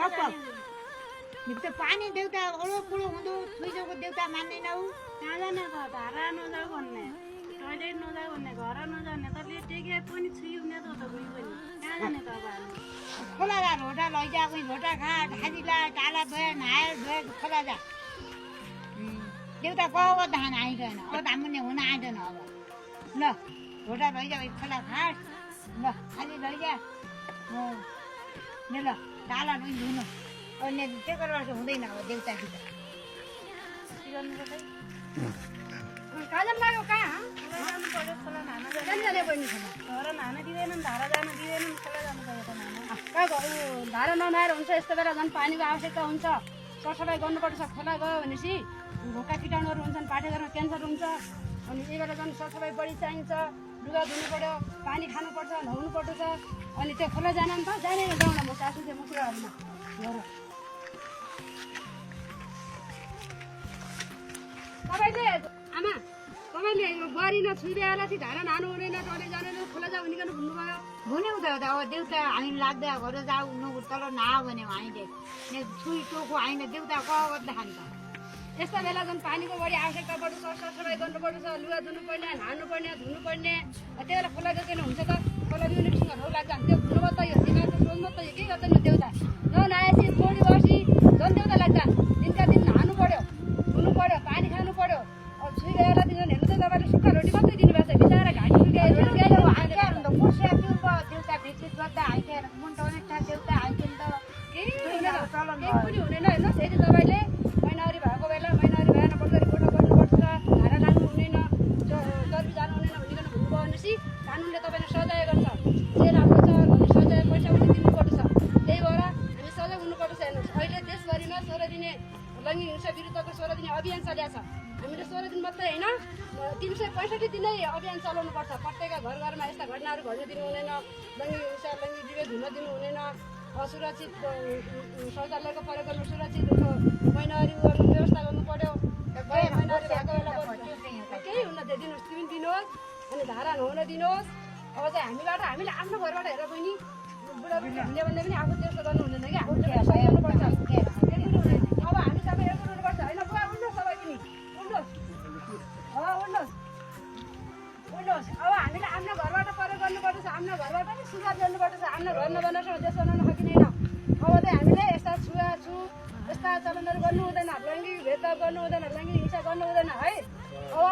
त पानी देउता ओडो पुडो हुँदो छुइजोको देउता मान्दैन उ कहाँ जाने त धारा नजाऊ भन्ने टोइलेट नजाऊ भन्ने घर नजाने त टेके पनि छुइउने त कोही पनि कहाँ जाने त अब हामी खोला जा रोटा लैजा कोही रोटा खा खाजिला टाला धोए नहाए धोए खोला जा देउता कहाँ धान आइगएन अब धामुने हुन आइदैन अब ल रोटा लैजा खोला खास ल खाली लैजा ल टाला नुन धुनु अन्य त्यो गरेर हुँदैन अब देउता कि त के गर्नु पर्छ काजम लाग्यो कहाँ जानु पर्यो खोला नान जाने बहिनी छ घर नान दिँदैनन् धारा जान दिँदैनन् खोला जानु पर्यो त नान धारा नमाएर हुन्छ यस्तो बेला झन् पानीको आवश्यकता हुन्छ सरसफाइ गर्नुपर्छ खोला गयो भनेपछि भोका किटाणुहरू हुन्छन् पाठेघरमा क्यान्सर हुन्छ अनि यही बेला झन् सरसफाइ बढी चाहिन्छ लुगा धुनु पर्यो पानी खानुपर्छ नुहाउनु पर्छ अनि त्यो खोला जान नि त जाने जाउँ न म सासु चाहिँ म कुराहरूमा हेर तपाईँले आमा तपाईँले बुहारी छुइदिएर चाहिँ धारा नानु हुँदैन टोइलेट जाँदैन खोला जा भनिकन भन्नुभयो हुने हुँदा अब देउता हामी लाग्दा घर जाऊ न तल नआऊ भन्यो हामीले छुई टोको होइन देउता कहाँ खान्छ यस्ता बेला झन् पानीको बढी आवश्यकता पर्छ सरसफाइ गर्नुपर्छ लुगा धुनुपर्ने न्हाउनुपर्ने धुनुपर्ने त्यो बेला खोला गएको हुन्छ त खोला दिउने बिसँग ढौ लाग्छ त्यो धुनु त यो दिमाग सोध्नु त के गर्छ नि देउता नआएपछि छोडी बसी झन् देउता लाग्छ दिनका दिन न्हाउनु पर्यो धुनु पर्यो पानी खानु पर्यो अब छुइरहेर दिन हेर्नु त तपाईँले सुक्खा रोटी मात्रै दिनुभएको छ बिचरा घाँटी देउता भिजिट गर्दा हाइटेर मुन्टाउने देउता हाइटेन त केही पनि हुँदैन हेर्नुहोस् यदि तपाईँले महिनावरी भएको बेला महिनावरी भएन बढ्दै गोठा गर्नुपर्छ धारा लाग्नु हुँदैन चर्बी जानु हुँदैन भनिकन भन्नुभयो भनेपछि कानुनले तपाईँले सजाय गर्छ जे राम्रो छ भने सजाय पैसा पनि दिनुपर्छ त्यही भएर हामी सजग हुनुपर्छ हेर्नुहोस् अहिले देशभरिमा 16 दिने लैङ्गिक हिंसा विरुद्धको 16 दिने अभियान चलिएको छ हामीले 16 दिन मात्रै होइन 365 दिनै अभियान चलाउनुपर्छ प्रत्येक घर घरमा यस्ता घटनाहरू घट्न दिनु हुँदैन लैङ्गिक हिंसा लैङ्गिक विभेद हुन दिनु हुँदैन असुरक्षित शौचालयको प्रयोग गर्नु सुरक्षित महिनावरी गर्नु व्यवस्था गर्नु पर्यो महिनावरी भएको बेला केही हुन्न त्यो दिनुहोस् तिमी दिनुहोस् अनि धारा नहुन दिनुहोस् अब चाहिँ हामीले आफ्नो घरबाट हेरेर पनि बुढाबुढी हुने भन्ने पनि आफू त्यस्तो गर्नु हुँदैन कि आफूले गर्नुपर्छ अब हामी सबै एउटा हुनुपर्छ होइन बुवा उठ्नुहोस् सबै पनि उठ्नुहोस् उठ्नुहोस् अब हामीले आफ्नो घरबाट प्रयोग गर्नुपर्छ आफ्नो घरबाट पनि सुधार गर्नुपर्छ आफ्नो घर नबनाउँछ देश बनाउन सकिँदैन अब चाहिँ हामीले यस्ता छुवाछु यस्ता चलनहरू गर्नु हुँदैन लैङ्गिक भेदभाव गर्नु हुँदैन लैङ्गिक हिंसा गर्नु हुँदैन है अब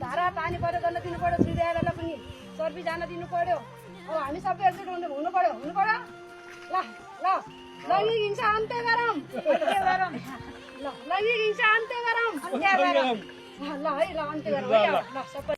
धारा पानी प्रयोग गर्न दिनु पर्यो छुइदिएर पनि चर्बी जान दिनु पर्यो अब हामी सबै एकजुट हुनु पर्यो ल लैङ्गिक हिंसा अन्त्य गरौँ ल लैङ्गिक हिंसा अन्त्य गरौँ ल है ल अन्त्य गरौँ है ल सबै